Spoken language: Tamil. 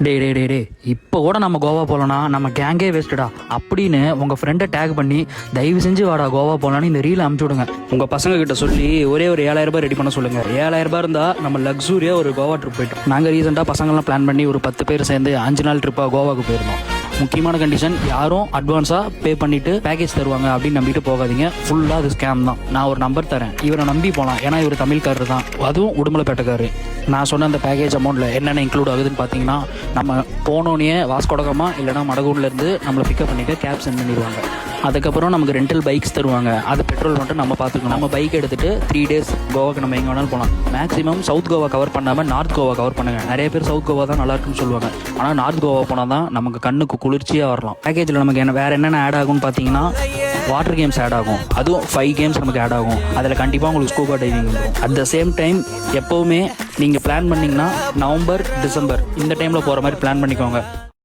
டே இப்போ கூட நம்ம கோவா போகலன்னா நம்ம கேங்கே வேஸ்ட்டுடா அப்படின்னு உங்கள் ஃப்ரெண்டை டேக் பண்ணி தயவு செஞ்சு வாடா கோவா போகலான்னு இந்த ரீலை அமுச்சு விடுங்க. உங்கள் பசங்க கிட்ட சொல்லி ஒரே ஒரு 7,000 ரூபாய் ரெடி பண்ண சொல்லுங்கள். 7,000 ரூபாய் இருந்தால் நம்ம லக்ஸூரியாக ஒரு கோவா ட்ரிப் போயிட்டோம். நாங்கள் ரீசெண்டாக பசங்கள்லாம் பிளான் பண்ணி ஒரு 10 பேர் சேர்ந்து 5 நாள் ட்ரிப்பாக கோவாவுக்கு போயிருந்தோம். முக்கியமான கண்டிஷன், யாரும் அட்வான்ஸாக பே பண்ணிவிட்டு பேக்கேஜ் தருவாங்க அப்படின்னு நம்பிட்டு போகாதீங்க. ஃபுல்லாக அது ஸ்கேம் தான். நான் ஒரு நம்பர் தரேன், இவரை நம்பி போகலாம். ஏன்னா இவர் தமிழ்காரர் தான், அதுவும் உடுமலைப்பேட்டைக்காரு. நான் சொன்ன அந்த பேக்கேஜ் அமௌண்ட்டில் என்னென்ன இன்க்ளூட் ஆகுதுன்னு பார்த்தீங்கன்னா, நம்ம போனோடனே வாஸ்கோடகமா இல்லைனா மடகூர்லேருந்து நம்மளை பிக்கப் பண்ணிவிட்டு கேப் சென்ட் பண்ணிடுவாங்க. அதுக்கப்புறம் நமக்கு ரெண்டல் பைக்ஸ் தருவாங்க. அது பெட்ரோல் மட்டும் நம்ம பார்த்துக்கணும். நம்ம பைக் எடுத்துகிட்டு 3 days கோவாக்கு நம்ம எங்கே வேணாலும் போகலாம். மேக்ஸிமம் சவுத் கோவா கவர் பண்ணாமல் நார்த் கோவா கவர் பண்ணுங்கள். நிறைய பேர் சவுத் கோவா தான் நல்லா இருக்குன்னு சொல்லுவாங்க. ஆனால் நார்த் கோவா போனால் தான் நமக்கு கண்ணுக்கு குளிர்ச்சியாக வரலாம். பேக்கேஜில் நமக்கு வேறு என்னென்ன ஆட் ஆகும்னு பார்த்தீங்கன்னா, வாட்டர் கேம்ஸ் ஆட் ஆகும். அதுவும் 5 கேம்ஸ் நமக்கு ஆட் ஆகும். அதில் கண்டிப்பாக உங்களுக்கு ஸ்கூபா டைவிங் வந்துடும். அட் த சேம் டைம் எப்போவுமே நீங்கள் பிளான் பண்ணிங்கன்னா நவம்பர் டிசம்பர் இந்த டைமில் போகிற மாதிரி பிளான் பண்ணிக்கோங்க.